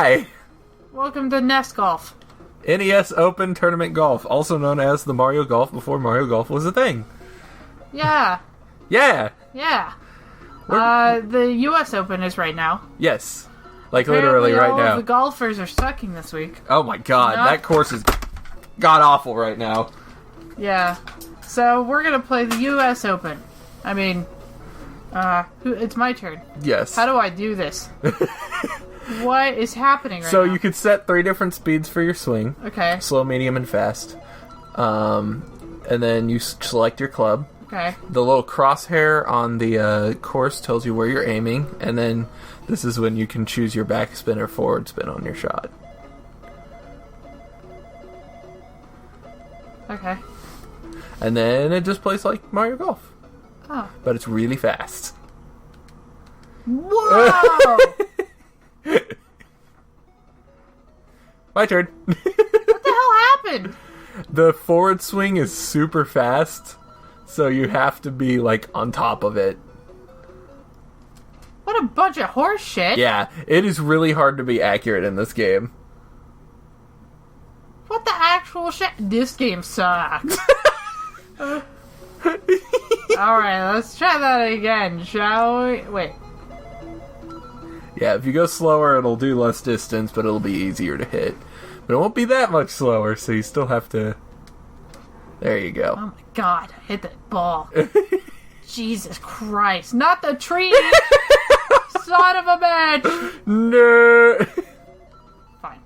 Hi! Welcome to NES Golf. NES Open Tournament Golf, also known as the Mario Golf before Mario Golf was a thing. Yeah. Yeah! Yeah. The US Open is right now. Yes. Like literally right now. All the golfers are sucking this week. Oh my god, that course is god-awful right now. Yeah. So we're gonna play the US Open. I mean, it's my turn. Yes. How do I do this? What is happening right now? So you could set 3 different speeds for your swing. Okay. Slow, medium, and fast. And then you select your club. Okay. The little crosshair on the course tells you where you're aiming, and then this is when you can choose your backspin or forward spin on your shot. Okay. And then it just plays like Mario Golf. Oh. But it's really fast. Whoa! My turn. What the hell happened? The forward swing is super fast, so you have to be, like, on top of it. What a bunch of horse shit. Yeah, it is really hard to be accurate in this game. What the actual shit? This game sucks. Alright, let's try that again, shall we? Wait. Yeah, if you go slower, it'll do less distance, but it'll be easier to hit. But it won't be that much slower, so you still have to... There you go. Oh my god, I hit that ball. Jesus Christ. Not the tree! Son of a bitch! No! Fine.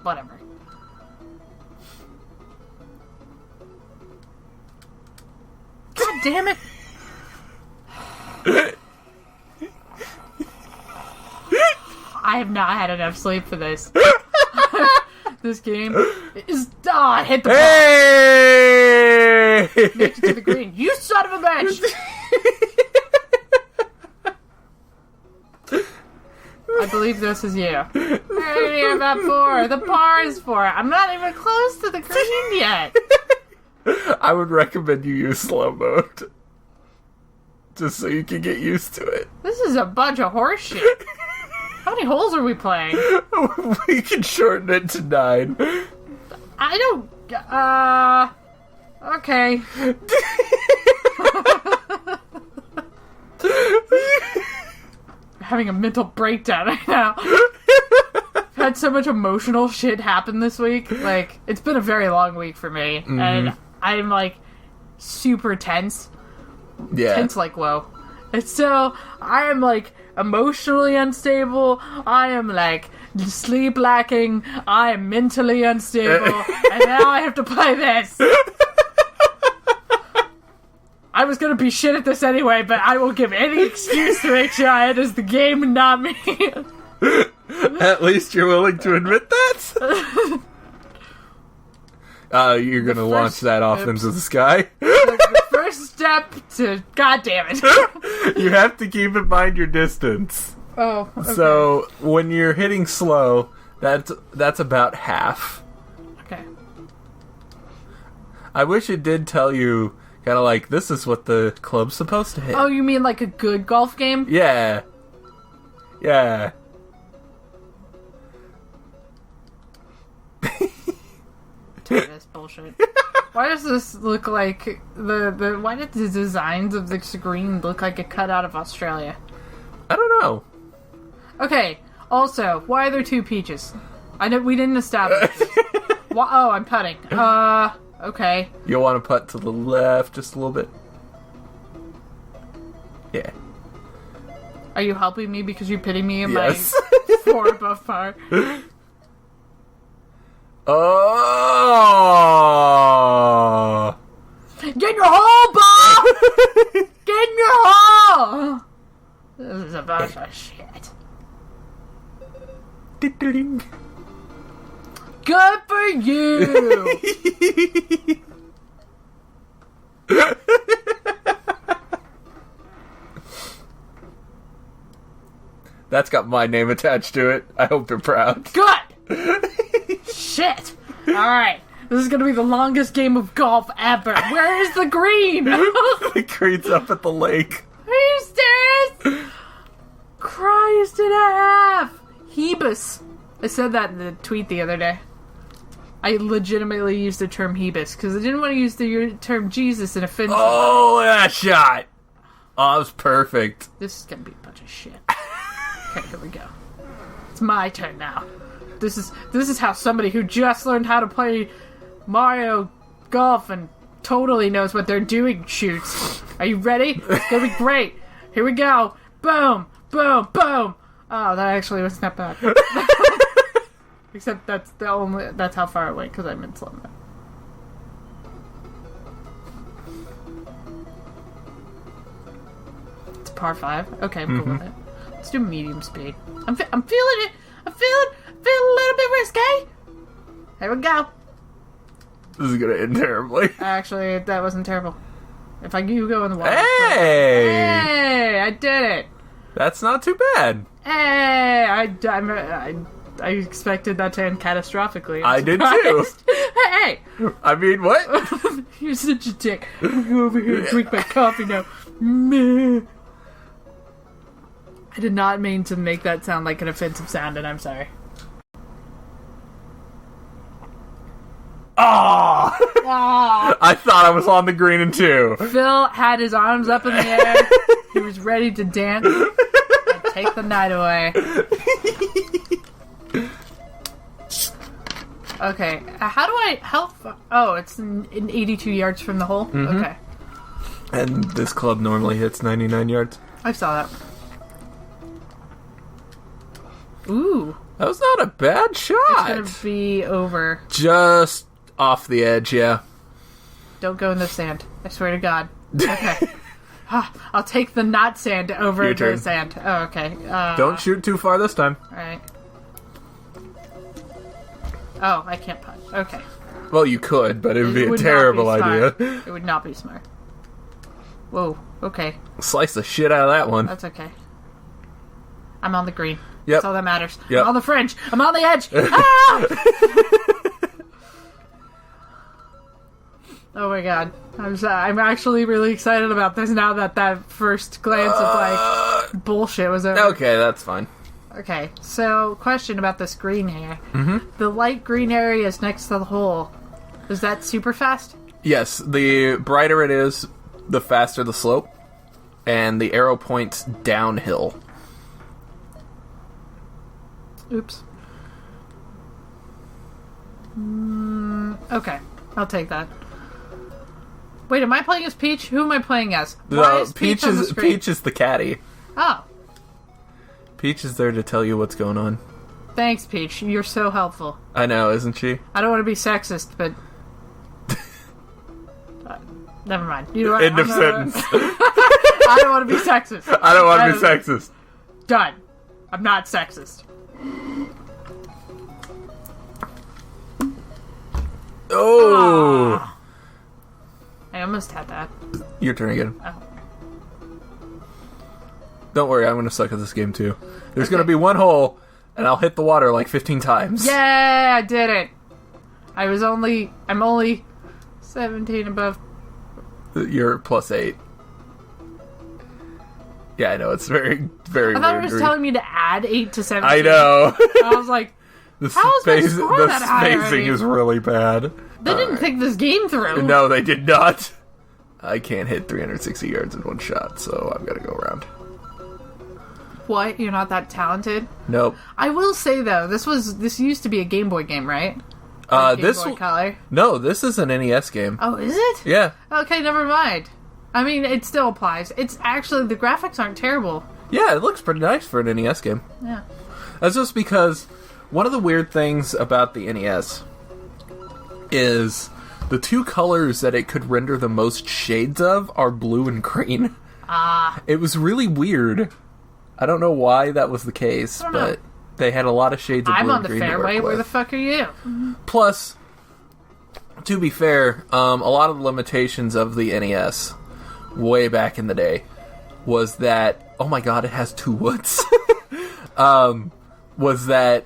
Whatever. God damn it! I have not had enough sleep for this. This game is... I hit the ball. Hey! Make it to the green. You son of a bitch! I believe this is you. I already have that 4. The par is 4. I'm not even close to the green yet. I would recommend you use slow mode. Just so you can get used to it. This is a bunch of horse shit. How many holes are we playing? We can shorten it to 9. I don't... Okay. I'm having a mental breakdown right now. I've had so much emotional shit happen this week. Like, it's been a very long week for me. Mm-hmm. And I'm, like, super tense. Yeah. Tense like whoa. And so, I am, like, emotionally unstable. I am, like, sleep lacking. I am mentally unstable. And now I have to play this. I was gonna be shit at this anyway, but I will give any excuse to make sure it is the game and not me. At least you're willing to admit that? You're gonna launch that off into the sky? The first step to... God damn it. You have to keep in mind your distance. Oh, okay. So, when you're hitting slow, that's about half. Okay. I wish it did tell you... Kind of like, this is what the club's supposed to hit. Oh, you mean like a good golf game? Yeah. Yeah. This bullshit. Why does this look like why did the designs of the screen look like a cutout of Australia? I don't know. Okay, also, why are there 2 peaches? I know we didn't establish. Oh, I'm putting. Okay. You'll want to putt to the left just a little bit. Yeah. Are you helping me because you're pitting me in yes. my 4 above par? Oh! Get in your hole, Bob! Get in your hole! This is a bunch of shit. Ding. Good for you! That's got my name attached to it. I hope you're proud. Good! Shit! Alright, this is gonna be the longest game of golf ever. Where is the green? The green's up at the lake. Are you serious? Christ and a half! Hebus. I said that in the tweet the other day. I legitimately used the term Hebus because I didn't want to use the term Jesus and offend somebody. Oh, that shot! Oh, that was perfect. This is gonna be a bunch of shit. Okay, here we go. It's my turn now. This is how somebody who just learned how to play Mario Golf and totally knows what they're doing shoots. Are you ready? It's gonna be great. Here we go. Boom, boom, boom. Oh, that actually was not bad. Except that's how far it went because I'm in slow mo. It's par 5. Okay, I'm cool with it. Let's do medium speed. I'm feeling it. I'm feeling a little bit risque. Here we go. This is gonna end terribly. Actually, that wasn't terrible. If you go in the water. Hey! I did it. That's not too bad. Hey! I expected that to end catastrophically. I did too. Hey! I mean, what? You're such a dick. I'm gonna go over here and drink my coffee now. Meh. I did not mean to make that sound like an offensive sound, and I'm sorry. Oh! I thought I was on the green in 2. Phil had his arms up in the air. He was ready to dance and take the night away. Okay, oh, it's in 82 yards from the hole? Mm-hmm. Okay. And this club normally hits 99 yards. I saw that. Ooh. That was not a bad shot. It's gonna be over. Just off the edge, yeah. Don't go in the sand. I swear to God. Okay. I'll take the not sand over the sand. Oh, okay. Don't shoot too far this time. Alright. Oh, I can't putt. Okay. Well, you could, but it would be a terrible idea. It would not be smart. Whoa. Okay. Slice the shit out of that one. That's okay. I'm on the green. Yep. That's all that matters. Yep. I'm on the fringe. I'm on the edge. Ah! Oh my God. I'm actually really excited about this now that first glance of like bullshit was over. Okay, that's fine. Okay, so question about this green here. Mm-hmm. The light green area is next to the hole. Is that super fast? Yes, the brighter it is, the faster the slope, and the arrow points downhill. Oops. Okay, I'll take that. Wait, am I playing as Peach? Who am I playing as? Why is Peach on the is screen? Peach is the caddy. Oh. Peach is there to tell you what's going on. Thanks, Peach. You're so helpful. I know, isn't she? I don't want to be sexist, but... never mind. You know what? End of sentence. I don't want to be sexist. I don't want to be sexist. Done. I'm not sexist. Oh! I almost had that. Your turn again. Oh. Don't worry, I'm going to suck at this game too. There's going to be one hole, and I'll hit the water like 15 times. Yay! I did it! I'm only 17 above. You're +8. Yeah, I know, it's very, very I thought weird. it was telling me to add 8 to 17. I know. I was like, the spacing is really bad. They didn't think this game through. No, they did not. I can't hit 360 yards in one shot, so I've got to go around. What? You're not that talented? Nope. I will say though, this used to be a Game Boy game, right? Game Boy Color. No, this is an NES game. Oh, is it? Yeah. Okay, never mind. I mean, it still applies. It's actually, the graphics aren't terrible. Yeah, it looks pretty nice for an NES game. Yeah. That's just because one of the weird things about the NES is the two colors that it could render the most shades of are blue and green. Ah. It was really weird. I don't know why that was the case, but they had a lot of shades of blue and green. I'm on the fairway. Where the fuck are you? Plus, to be fair, a lot of the limitations of the NES way back in the day was that, oh my god, it has two woods. Was that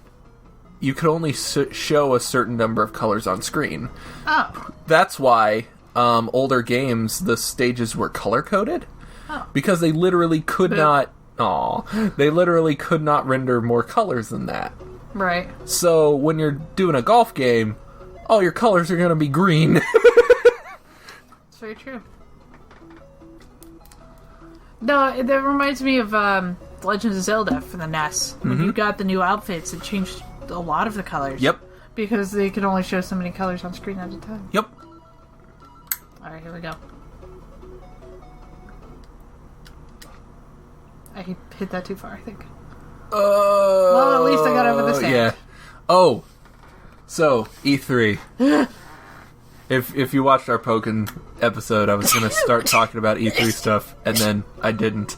you could only show a certain number of colors on screen. Oh. That's why older games, the stages were color-coded. Oh. Because they literally could not Aw. They literally could not render more colors than that. Right. So when you're doing a golf game, all your colors are going to be green. It's very true. No, that reminds me of Legends of Zelda for the NES. When you got the new outfits, it changed a lot of the colors. Yep. Because they could only show so many colors on screen at a time. Yep. Alright, here we go. I hit that too far, I think. Well, at least I got over the sand. Yeah. Oh. So, E3. If you watched our Pokken episode, I was going to start talking about E3 stuff, and then I didn't.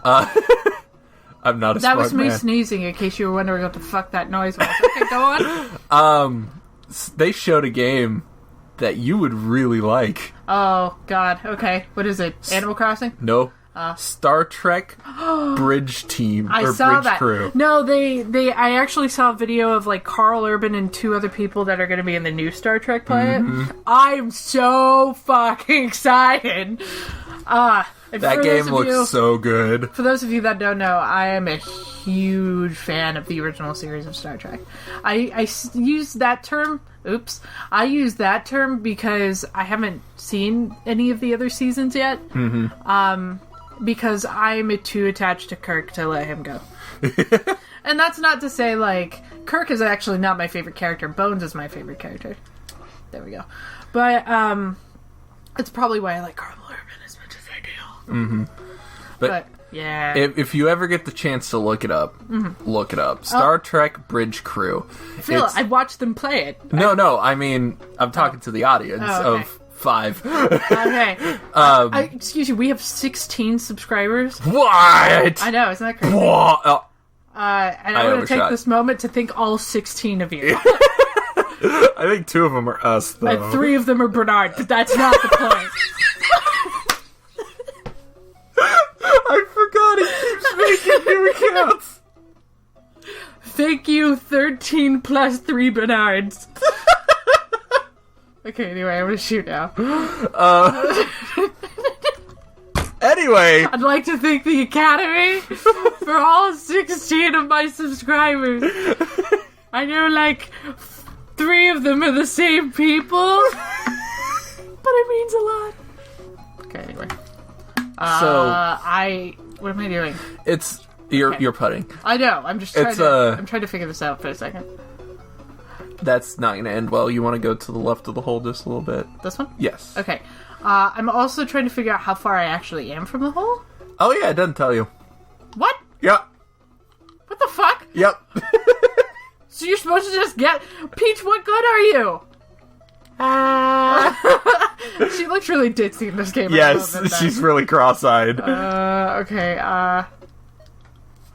I'm not a That smart was me man. sneezing, in case you were wondering what the fuck that noise was. Okay, go on. They showed a game that you would really like. Oh, God. Okay. What is it? Animal Crossing? No. Star Trek Bridge Team I or saw Bridge that. Crew. No, I actually saw a video of like Carl Urban and 2 other people that are going to be in the new Star Trek play it. I'm so fucking excited. That game looks so good. For those of you that don't know, I am a huge fan of the original series of Star Trek. I use that term. Oops. I use that term because I haven't seen any of the other seasons yet. Because I'm too attached to Kirk to let him go. And that's not to say, like, Kirk is actually not my favorite character. Bones is my favorite character. There we go. But, it's probably why I like Carl Urban as much as I do. But yeah. if you ever get the chance to look it up, look it up. Star Trek Bridge Crew. Phil, I watched them play it. No, I mean, I'm talking to the audience okay. of 5. Okay. Excuse you, we have 16 subscribers. What? I know, isn't that crazy? What? Oh, And I want to take overshot. this moment to thank all 16 of you. I think 2 of them are us, though. And 3 of them are Bernard, but that's not the point. I forgot he keeps making new accounts. Thank you, 13 plus 3 Bernards. Okay, anyway, I'm gonna shoot now. Anyway. I'd like to thank the Academy for all 16 of my subscribers. I know, like, 3 of them are the same people, but it means a lot. Okay, anyway. What am I doing? You're putting. I know. I'm just trying I'm trying to figure this out for a second. That's not going to end well. You want to go to the left of the hole just a little bit? This one? Yes. Okay. I'm also trying to figure out how far I actually am from the hole. Oh yeah, it doesn't tell you. What? Yep. What the fuck? Yep. So you're supposed to just get... Peach, what good are you? She looks really ditzy in this game. Yes, she's really cross-eyed. Okay,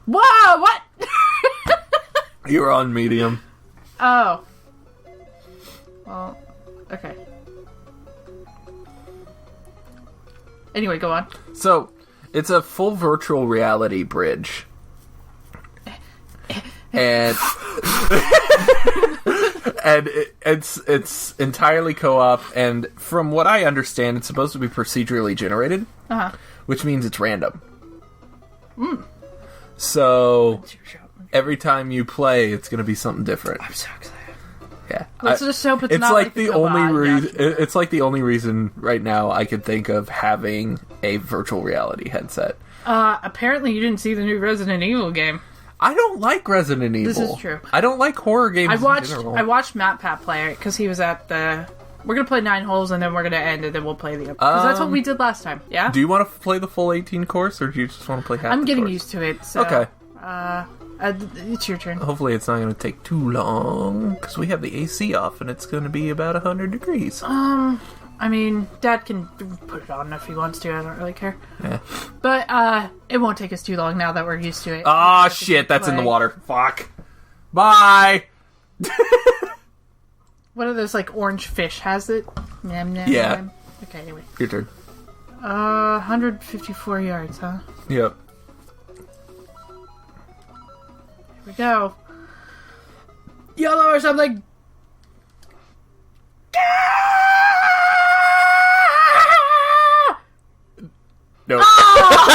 Whoa, what? You were on medium. Oh. Well, okay. Anyway, go on. So, it's a full virtual reality bridge. And it's entirely co-op, and from what I understand, it's supposed to be procedurally generated, which means it's random. So every time you play, it's going to be something different. I'm so excited. Yeah, Let's just hope it's it's not like the the only Kabad. reason. It's like the only reason right now I could think of having a virtual reality headset. Apparently, you didn't see the new Resident Evil game. I don't like Resident Evil. This is true. I don't like horror games. I watched in general. MatPat play it because he was at the. We're gonna play 9 holes and then we're gonna end and then we'll play the. Because that's what we did last time. Yeah. Do you want to play the full 18 course, or do you just want to play half? I'm the getting course? used to it. So, Okay. It's your turn. Hopefully it's not going to take too long, because we have the AC off, and it's going to be about 100 degrees. I mean, Dad can put it on if he wants to. I don't really care. Yeah. But it won't take us too long now that we're used to it. Ah, shit, that's in the water. Fuck. Bye! One of those, like, orange fish has it. Nom, nom, Yeah. nom. Okay, anyway. Your turn. 154 yards, huh? Yep. Here we go. Yellow or something. No. Oh!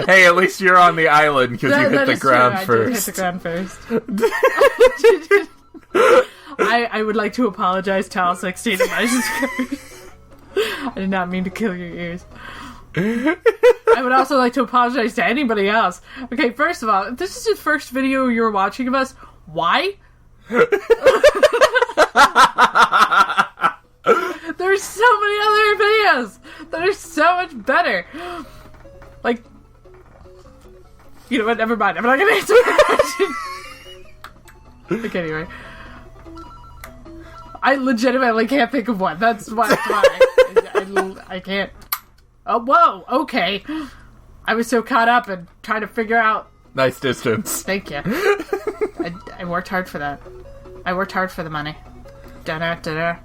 Hey, Hey, at least you're on the island because you hit the ground first. I did hit the ground first. I would like to apologize to all 16 of my subscribers. I did not mean to kill your ears. I would also like to apologize to anybody else. Okay, first of all, if this is the first video you're watching of us, why? There's so many other videos that are so much better. Like, you know what? Never mind. I'm not gonna answer that question. Okay, anyway. I legitimately can't think of one. That's why. I can't. Oh, whoa, okay. I was so caught up in trying to figure out... Nice distance. Thank you. I worked hard for that. I worked hard for the money. Da-da-da-da.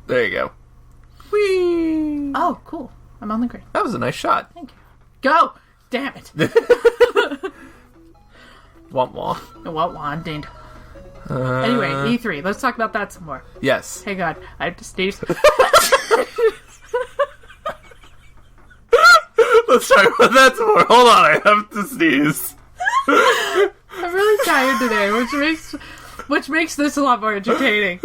There you go. Whee! Oh, cool. I'm on the green. That was a nice shot. Thank you. Go! Damn it. Womp Wah, indeed. Anyway, E3. Let's talk about that some more. Yes. Hey, God. I have to sneeze. Let's talk about that some more. Hold on, I have to sneeze. I'm really tired today, which makes this a lot more entertaining.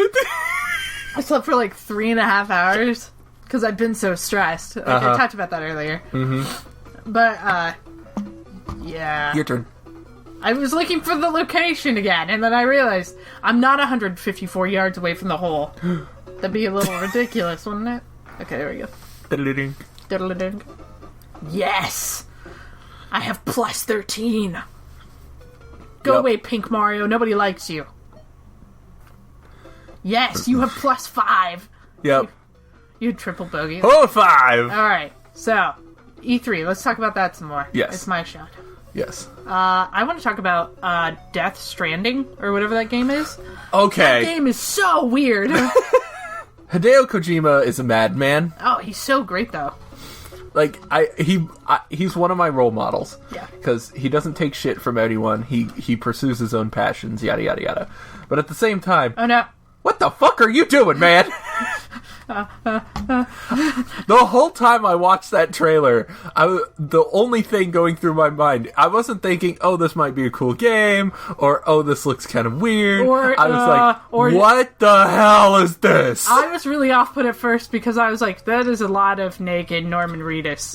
I slept for like 3.5 hours because I've been so stressed. Like, I talked about that earlier. Mm-hmm. But, yeah. Your turn. I was looking for the location again, and then I realized I'm not 154 yards away from the hole. That'd be a little ridiculous, wouldn't it? Okay, there we go. Diddle-ding. Diddle-a-ding. Yes! I have plus 13. Go away, Pink Mario. Nobody likes you. Yes, you have plus 5. Yep. You triple bogey. Oh, 5! Alright, so, E3. Let's talk about that some more. Yes. It's my shot. Yes. I want to talk about Death Stranding, or whatever that game is. Okay. That game is so weird. Hideo Kojima is a madman. Oh, he's so great, though. Like, he's one of my role models. Yeah. Because he doesn't take shit from anyone. He pursues his own passions, yada, yada, yada. But at the same time... Oh, no. What the fuck are you doing, man? The whole time I watched that trailer, the only thing going through my mind, I wasn't thinking, oh, this might be a cool game, or, oh, this looks kind of weird. Or, I was like, what the hell is this? I was really off-put at first because I was like, that is a lot of naked Norman Reedus.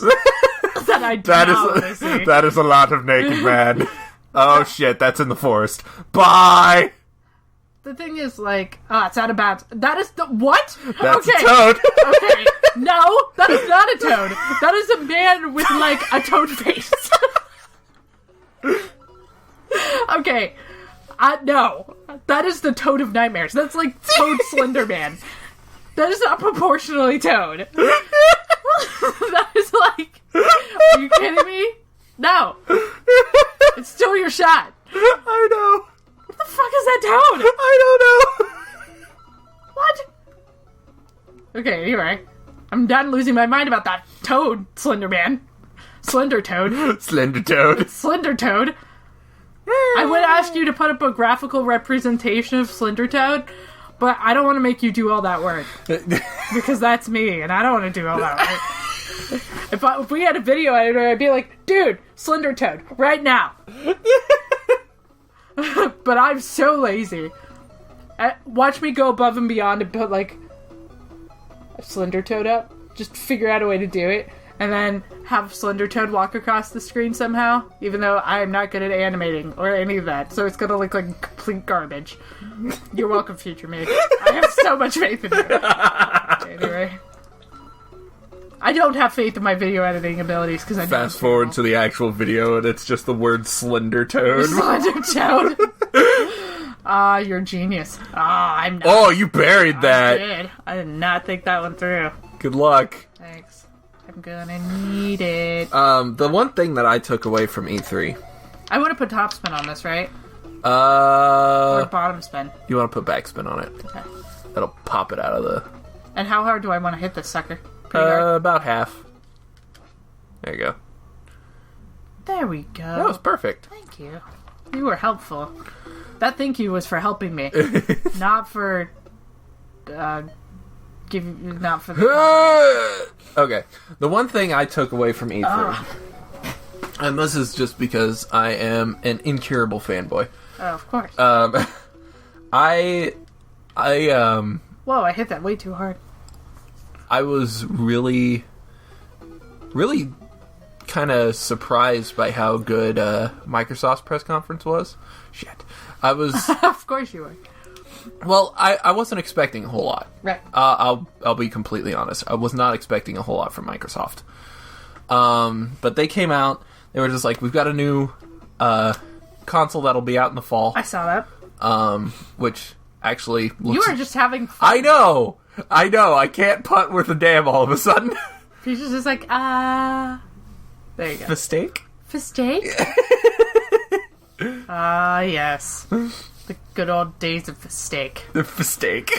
That I see. That is a lot of naked man. Oh, shit, that's in the forest. Bye! The thing is, like, it's out of bounds. That is the... What? That's a toad. Okay. No, that is not a toad. That is a man with, like, a toad face. Okay. No. That is the Toad of Nightmares. That's, like, Toad Slender Man. That is not proportionally Toad. That is, like... Are you kidding me? No. It's still your shot. I know. What the fuck is that toad? I don't know. What? Okay, anyway. I'm done losing my mind about that toad, Slender Man. Slender Toad. Slender Toad. Slender Toad. I would ask you to put up a graphical representation of Slender Toad, but I don't want to make you do all that work. Because that's me, and I don't want to do all that work. If we had a video editor, I'd be like, dude, Slender Toad, right now. But I'm so lazy. Watch me go above and beyond and put, like, a Slender Toad up. Just figure out a way to do it. And then have Slender Toad walk across the screen somehow. Even though I'm not good at animating or any of that. So it's gonna look like complete garbage. You're welcome, future me. I have so much faith in you. Anyway. I don't have faith in my video editing abilities because I fast forward to the actual video and it's just the word Slender Toad. Slender Toad. You're a genius. I'm not. Oh, you buried that. I did not think that one through. Good luck. Thanks. I'm gonna need it. The one thing that I took away from E3. I want to put top spin on this, right? Or bottom spin. You want to put backspin on it. Okay. That'll pop it out of the... And how hard do I want to hit this sucker? Pretty hard? About half. There you go. There we go. That was perfect. Thank you. You were helpful. That thank you was for helping me. Not for... not for the... Okay. The one thing I took away from E3... And this is just because I am an incurable fanboy. Oh, of course. I Whoa, I hit that way too hard. I was really kind of surprised by how good Microsoft's press conference was. Shit. I was... Of course you were. Well, I wasn't expecting a whole lot. Right. I'll be completely honest. I was not expecting a whole lot from Microsoft. But they came out. They were just like, we've got a new console that'll be out in the fall. I saw that. Which actually looks... You were just having fun. I know. I can't putt worth a damn all of a sudden. Peach is just like, there you go. The steak? For steak? Yes. The good old days of steak. The steak.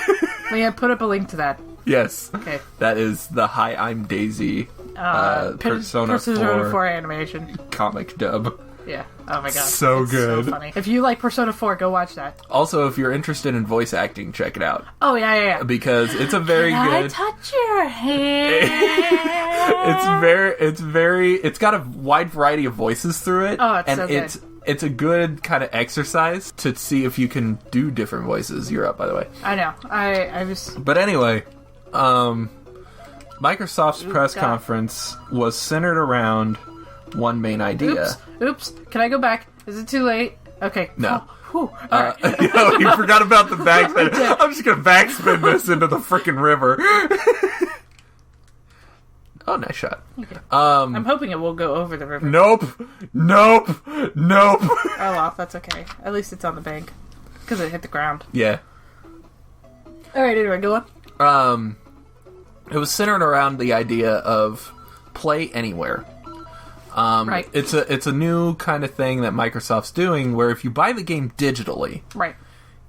Yeah, put up a link to that. Yes. Okay. That is the Hi, I'm Daisy Persona 4 animation. comic dub. Yeah. Oh my god. So it's good. So funny. If you like Persona 4, go watch that. Also, if you're interested in voice acting, check it out. Oh, yeah. Because it's a very Can good... I touch your hand? It's got a wide variety of voices through it. Oh, it's and so good. It's a good kind of exercise to see if you can do different voices. You're up, by the way. I know. I was... But anyway, Microsoft's press conference was centered around one main idea. Oops. Can I go back? Is it too late? Okay. No. All right. You forgot about the backspin. I'm just going to backspin this into the freaking river. Oh, nice shot. Okay. I'm hoping it will go over the river. Nope. Oh, well, that's okay. At least it's on the bank. Because it hit the ground. Yeah. Alright, anyway, go on. It was centered around the idea of play anywhere. Right. It's a new kind of thing that Microsoft's doing where if you buy the game digitally, Right.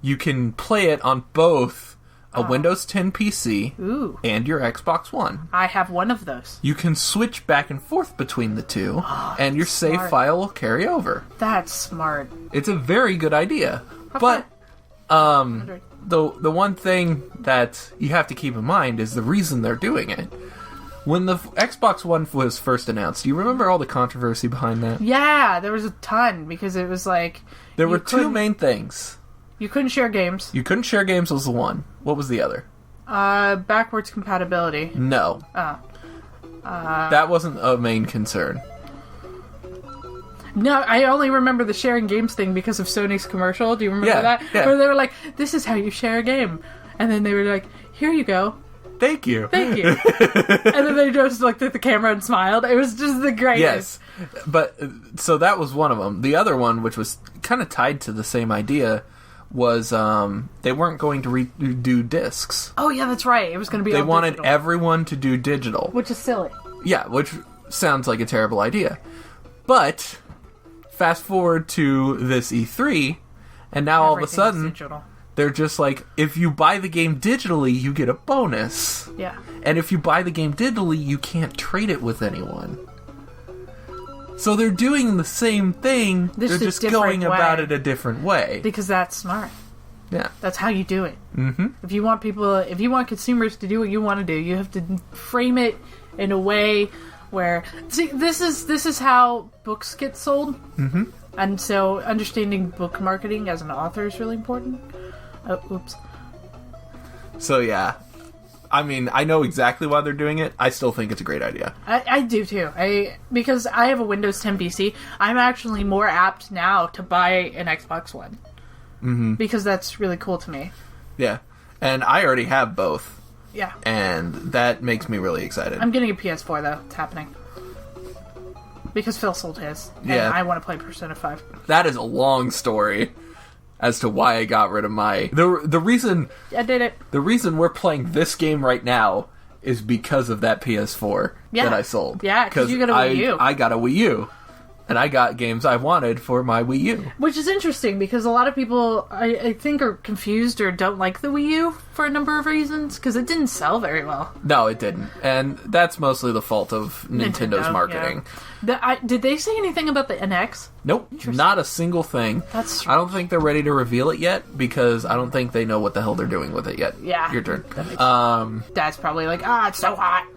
you can play it on both a Windows 10 PC Ooh. and your Xbox One. I have one of those. You can switch back and forth between the two, and your save smart. file will carry over. That's smart. It's a very good idea. But the one thing that you have to keep in mind is the reason they're doing it. When the Xbox One was first announced, do you remember all the controversy behind that? Yeah, there was a ton, because it was like... There were two main things. You couldn't share games. You couldn't share games was the one. What was the other? Backwards compatibility. No. That wasn't a main concern. No, I only remember the sharing games thing because of Sony's commercial. Do you remember that? Yeah. Where they were like, this is how you share a game. And then they were like, here you go. Thank you. Thank you. And then they just looked at the camera and smiled. It was just the greatest. Yes. But, so that was one of them. The other one, which was kind of tied to the same idea, was they weren't going to redo discs. Oh, yeah, that's right. It was going to be They all wanted digital. everyone to do digital. Which is silly. Yeah, which sounds like a terrible idea. But, fast forward to this E3, and now all of a sudden, they're just like, if you buy the game digitally, you get a bonus. Yeah. And if you buy the game digitally, you can't trade it with anyone. So they're doing the same thing, they're just going about it a different way. Because that's smart. Yeah. That's how you do it. Mm-hmm. If you want consumers to do what you want to do, you have to frame it in a way where... See, this is how books get sold. Mm-hmm. And so understanding book marketing as an author is really important. Oh, oops. So, yeah. I mean, I know exactly why they're doing it. I still think it's a great idea. I do too. Because I have a Windows 10 PC, I'm actually more apt now to buy an Xbox One. Mm-hmm. Because that's really cool to me. Yeah. And I already have both. Yeah. And that makes me really excited. I'm getting a PS4 though. It's happening. Because Phil sold his. And I want to play Persona 5. That is a long story as to why I got rid of my... The reason... I did it. The reason we're playing this game right now is because of that PS4 that I sold. Yeah, because you got a Wii U. I got a Wii U. And I got games I wanted for my Wii U. Which is interesting, because a lot of people, I think, are confused or don't like the Wii U for a number of reasons, because it didn't sell very well. No, it didn't. And that's mostly the fault of Nintendo's marketing. Yeah. Did they say anything about the NX? Nope, not a single thing. I don't think they're ready to reveal it yet, because I don't think they know what the hell they're doing with it yet. Yeah. Your turn. Dad's probably like, it's so hot.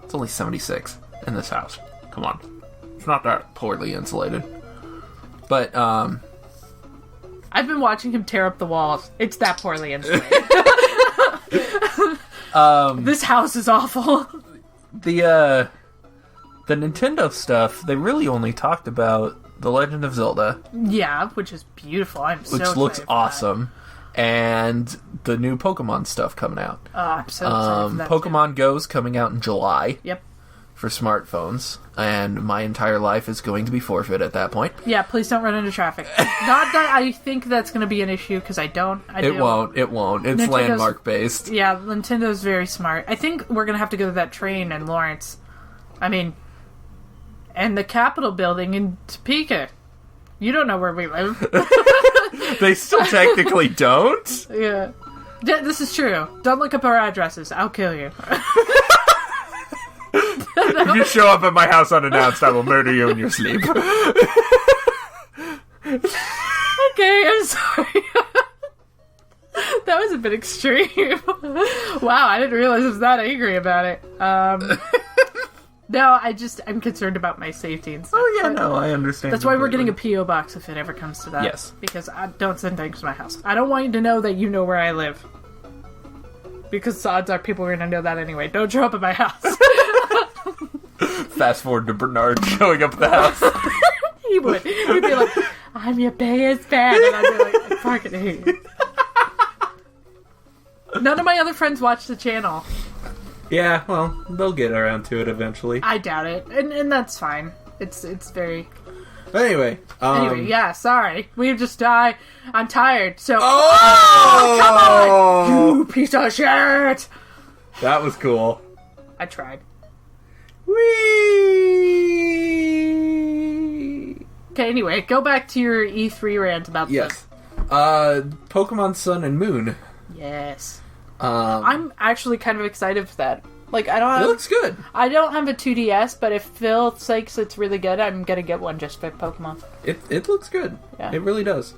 It's only 76 in this house. Come on. It's not that poorly insulated. But, I've been watching him tear up the walls. It's that poorly insulated. This house is awful. The Nintendo stuff, they really only talked about The Legend of Zelda. Yeah, which is beautiful. Which looks awesome. And the new Pokemon stuff coming out. Oh, I'm so excited for that Pokemon Go's coming out in July. Yep. For smartphones, and my entire life is going to be forfeit at that point. Yeah, please don't run into traffic. Not that I think that's going to be an issue, because I don't. It won't. It's Nintendo's, landmark-based. Yeah, Nintendo's very smart. I think we're going to have to go to that train in Lawrence. I mean, and the Capitol building in Topeka. You don't know where we live. They still technically don't? Yeah. This is true. Don't look up our addresses. I'll kill you. If you show up at my house unannounced, I will murder you in your sleep. Okay, I'm sorry. That was a bit extreme. Wow, I didn't realize I was that angry about it. No, I'm concerned about my safety and stuff. Oh, yeah, no, I understand. That's why we're getting a P.O. box if it ever comes to that. Yes. Because I don't send things to my house. I don't want you to know that you know where I live. Because odds are people are going to know that anyway. Don't show up at my house. Fast forward to Bernard showing up at the house. He would. He'd be like, I'm your biggest fan. And I'd be like, I fucking hate you. None of my other friends watch the channel. Yeah, well, they'll get around to it eventually. I doubt it. And that's fine. It's very... Anyway, yeah, sorry. We just died. I'm tired, so... Oh! Come on! You piece of shit! That was cool. I tried. Whee! Okay, anyway, go back to your E3 rant about yes. Pokemon Sun and Moon. Yes. I'm actually kind of excited for that. Like, I don't have... It looks good. I don't have a 2DS, but if Phil thinks it's really good, I'm gonna get one just for Pokemon. It looks good. Yeah. It really does.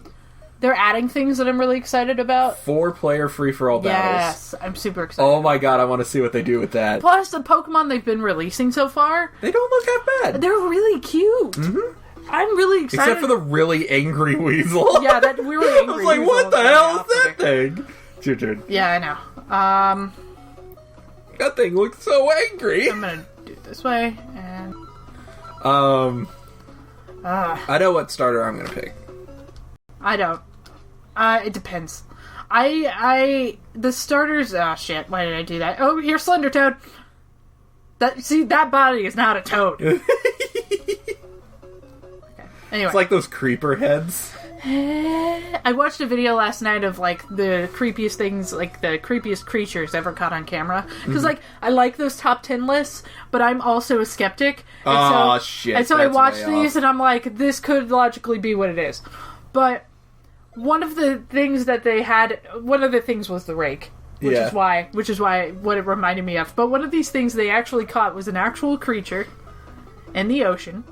They're adding things that I'm really excited about. 4-player free-for-all battles. Yes, I'm super excited. Oh my god, I want to see what they do with that. Plus, the Pokemon they've been releasing so far... They don't look that bad. They're really cute. Mm-hmm. I'm really excited. Except for the really angry weasel. Yeah, that really angry I was like, weasel what the hell is that thing? It's your turn. Yeah, I know. That thing looks so angry. I'm gonna do it this way, and... I know what starter I'm gonna pick. I don't. It depends. The starters... Oh, shit. Why did I do that? Oh, here's SlenderToad. That body is not a toad. Okay. Anyway. It's like those creeper heads. I watched a video last night of, like, the creepiest things, like, the creepiest creatures ever caught on camera. Because, like, I like those top 10 lists, but I'm also a skeptic. And shit. And so I watched these, and I'm like, this could logically be what it is. But one of the things that they had, one of the things was the rake. Which is why what it reminded me of. But one of these things they actually caught was an actual creature in the ocean.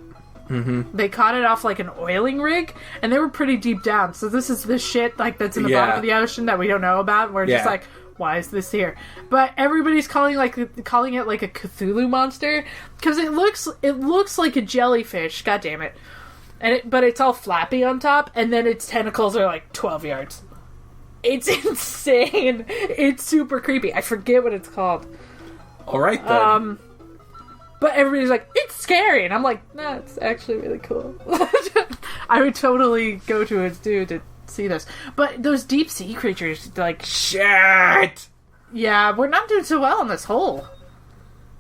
Mm-hmm. They caught it off, like, an oiling rig, and they were pretty deep down. So this is the shit, like, that's in the bottom of the ocean that we don't know about. And we're just like, why is this here? But everybody's calling it like a Cthulhu monster because it looks like a jellyfish. God damn it! But it's all flappy on top, and then its tentacles are like 12 yards. It's insane. It's super creepy. I forget what it's called. All right then. But everybody's like, it's scary. And I'm like, nah, it's actually really cool. I would totally go to a zoo to see this. But those deep sea creatures, like... Shit! Yeah, we're not doing so well in this hole.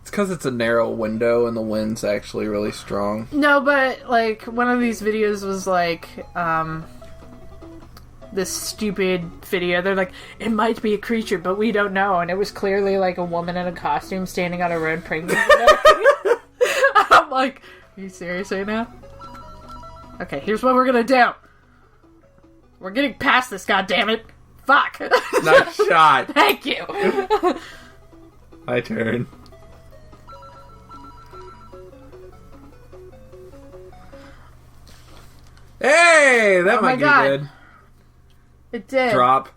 It's because it's a narrow window and the wind's actually really strong. No, but, like, one of these videos was, like, this stupid video. They're like, it might be a creature, but we don't know. And it was clearly, like, a woman in a costume standing on a road praying. I'm like, are you serious right now? Okay, here's what we're gonna do. We're getting past this, goddammit. Fuck. Nice shot. Thank you. My turn. Hey, that might be good. It did. Drop.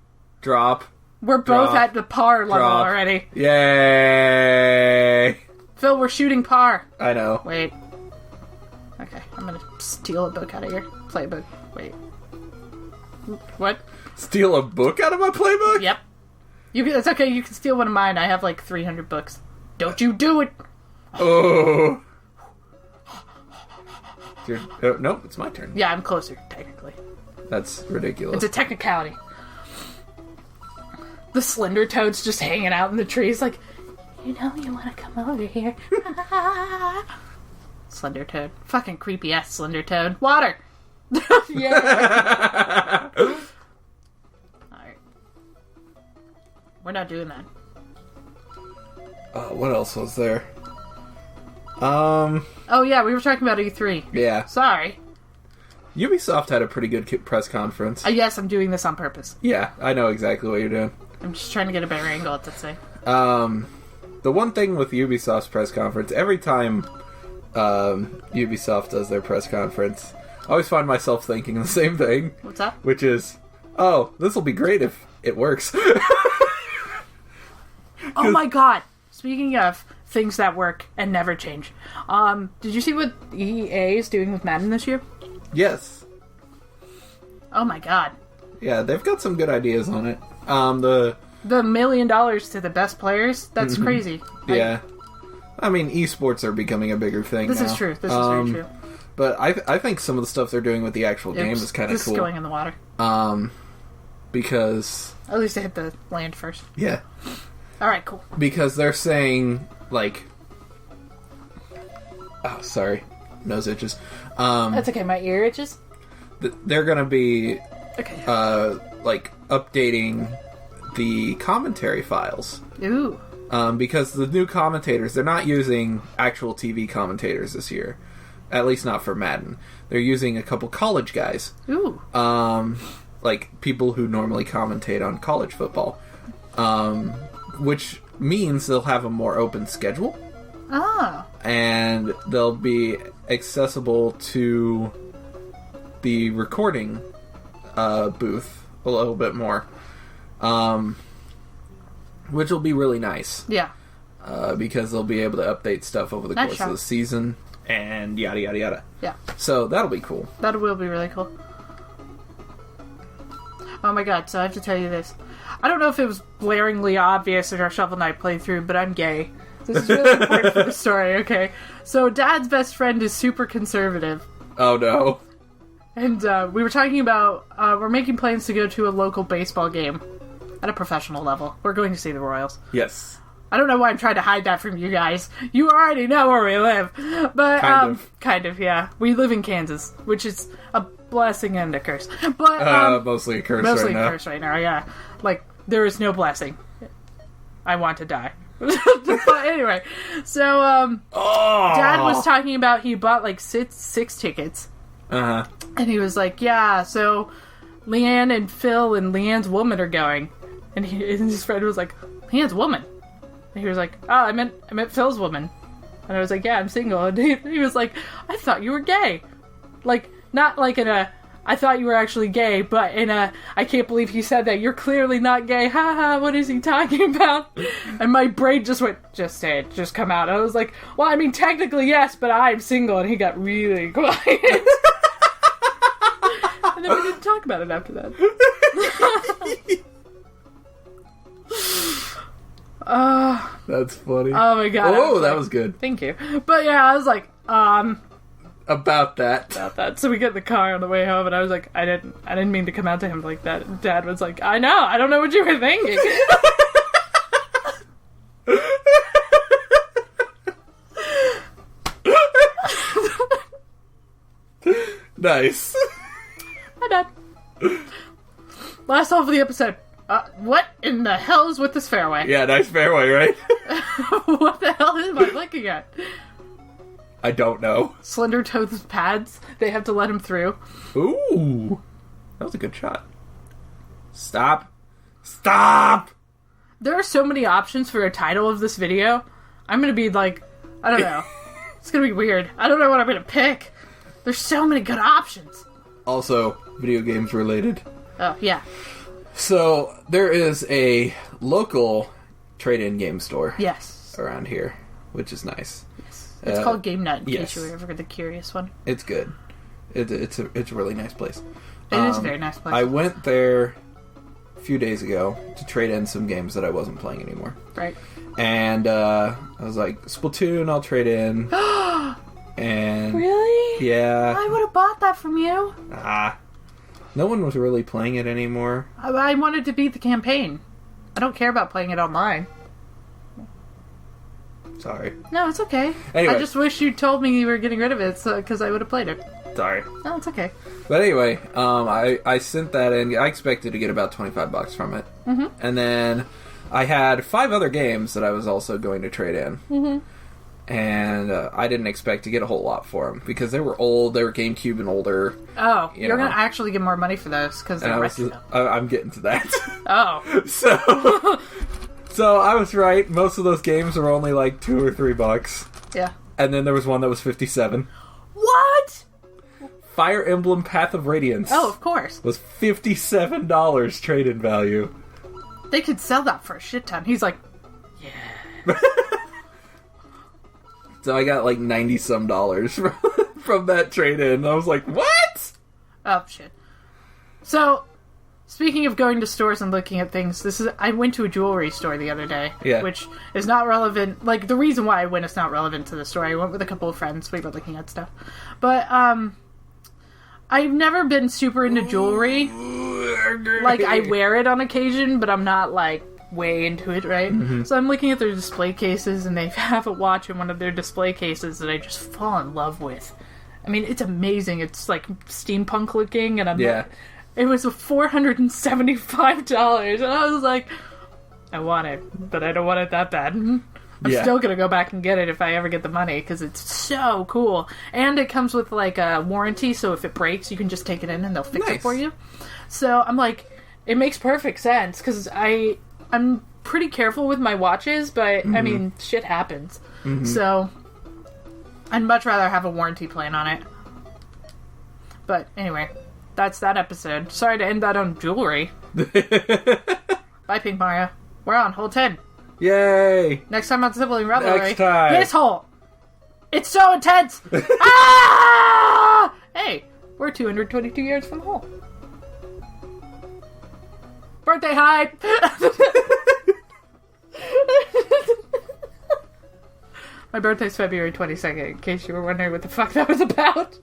We're both at the par level already. Yay! Phil, we're shooting par. I know. Wait. Okay. Okay, I'm gonna steal a book out of your playbook. Wait. What? Steal a book out of my playbook? Yep. It's okay, you can steal one of mine. I have like 300 books. Don't you do it! Oh. Nope, it's my turn. Yeah, I'm closer, technically. That's ridiculous. It's a technicality. The SLENDERTOAD's just hanging out in the trees like, you want to come over here. SLENDERTOAD. Fucking creepy ass SLENDERTOAD. Water! Yeah! Alright. We're not doing that. What else was there? Oh yeah, we were talking about E3. Yeah. Sorry. Ubisoft had a pretty good press conference. Yes, I'm doing this on purpose. Yeah, I know exactly what you're doing. I'm just trying to get a better angle at this thing. The one thing with Ubisoft's press conference, every time Ubisoft does their press conference, I always find myself thinking the same thing. What's that? Which is, oh, this will be great if it works. Oh my god! Speaking of things that work and never change, did you see what EA is doing with Madden this year? Yes. Oh my god. Yeah, they've got some good ideas on it. The $1 million to the best players? That's crazy. Yeah. I mean, esports are becoming a bigger thing This now. is true. This is very true. But I think some of the stuff they're doing with the actual game is kind of cool. This is going in the water. Because... At least I hit the land first. Yeah. Alright, cool. Because they're saying, like... Oh, sorry. Nose itches. That's okay, my ear itches. They're gonna be... Okay. like, updating the commentary files. Ooh. Because the new commentators, they're not using actual TV commentators this year. At least not for Madden. They're using a couple college guys. Ooh. Like, people who normally commentate on college football. Which means they'll have a more open schedule. Ah. And they'll be accessible to the recording booth a little bit more. Which will be really nice. Yeah. Because they'll be able to update stuff over the course of the season. And yada yada yada. Yeah. So that'll be cool. That will be really cool. Oh my god, so I have to tell you this. I don't know if it was blaringly obvious in our Shovel Knight playthrough, but I'm gay. This is really important for the story, okay? So Dad's best friend is super conservative. Oh no. And we were talking about, we're making plans to go to a local baseball game at a professional level. We're going to see the Royals. Yes. I don't know why I'm trying to hide that from you guys. You already know where we live. But, kind of, yeah. We live in Kansas, which is a blessing and a curse. But, mostly a curse mostly right now. a curse right now, yeah. Like, there is no blessing. I want to die. But anyway, so, Dad was talking about he bought, like, six tickets. Uh-huh. And he was like, yeah, so Leanne and Phil and Leanne's woman are going. And his friend was like, Leanne's woman? And he was like, oh, I meant Phil's woman. And I was like, yeah, I'm single. And he was like, I thought you were gay. Like, not like in a, I thought you were actually gay, but in a, I can't believe he said that. You're clearly not gay. Ha, what is he talking about? And my brain just went, just say it, just come out. And I was like, well, I mean, technically yes, but I'm single. And he got really quiet. And then we didn't talk about it after that. That's funny. Oh my god. Oh, that was good. Thank you. But yeah, I was like, About that. So we get in the car on the way home, and I was like, I didn't mean to come out to him like that. And Dad was like, I know, I don't know what you were thinking. Nice. Hi, Dad. Last half of the episode. What in the hell is with this fairway? Yeah, nice fairway, right? What the hell am I looking at? I don't know. SLENDERTOAD's pads. They have to let him through. Ooh. That was a good shot. Stop. Stop! There are so many options for a title of this video. I'm gonna be like, I don't know. It's gonna be weird. I don't know what I'm gonna pick. There's so many good options. Also, video games related. Oh, yeah. So, there is a local trade-in game store. Yes. Around here. which is nice. Yes. It's called Game Nut, in yes. case you were ever the curious one. It's good. It's a really nice place. It is a very nice place. I went there a few days ago to trade in some games that I wasn't playing anymore. Right. And I was like, Splatoon, I'll trade in. And really? Yeah. I would have bought that from you. No one was really playing it anymore. I wanted to beat the campaign. I don't care about playing it online. Sorry. No, it's okay. Anyway. I just wish you told me you were getting rid of it, because I would have played it. Sorry. No, it's okay. But anyway, I sent that in. I expected to get about $25 from it. Mm-hmm. And then I had 5 other games that I was also going to trade in. Mm-hmm. And I didn't expect to get a whole lot for them because they were old. They were GameCube and older. Oh, you're going to actually get more money for those because they're retro. I'm getting to that. Oh. So I was right. Most of those games were only like $2 or $3. Yeah. And then there was one that was $57. What? Fire Emblem Path of Radiance. Oh, of course. Was $57 trade-in value. They could sell that for a shit ton. He's like, yeah. So I got like $90-some from that trade-in. I was like, what? Oh, shit. So, speaking of going to stores and looking at things, I went to a jewelry store the other day, which is not relevant. Like, the reason why I went is not relevant to the story. I went with a couple of friends. We were looking at stuff. But, I've never been super into jewelry. Like, I wear it on occasion, but I'm not, like, way into it, right? Mm-hmm. So I'm looking at their display cases, and they have a watch in one of their display cases that I just fall in love with. I mean, it's amazing. It's, like, steampunk looking, and it was $475, and I was like, I want it, but I don't want it that bad. I'm still gonna go back and get it if I ever get the money, because it's so cool. And it comes with, like, a warranty, so if it breaks, you can just take it in and they'll fix it for you. So I'm like, it makes perfect sense, because I'm pretty careful with my watches, but, I mean, shit happens. Mm-hmm. So, I'd much rather have a warranty plan on it. But, anyway, that's that episode. Sorry to end that on jewelry. Bye, Pink Mario. We're on hole 10. Yay! Next time on Sibling Revelry. Next time. This hole! It's so intense! Ah! Hey, we're 222 yards from the hole. Birthday hype! My birthday's February 22nd, in case you were wondering what the fuck that was about.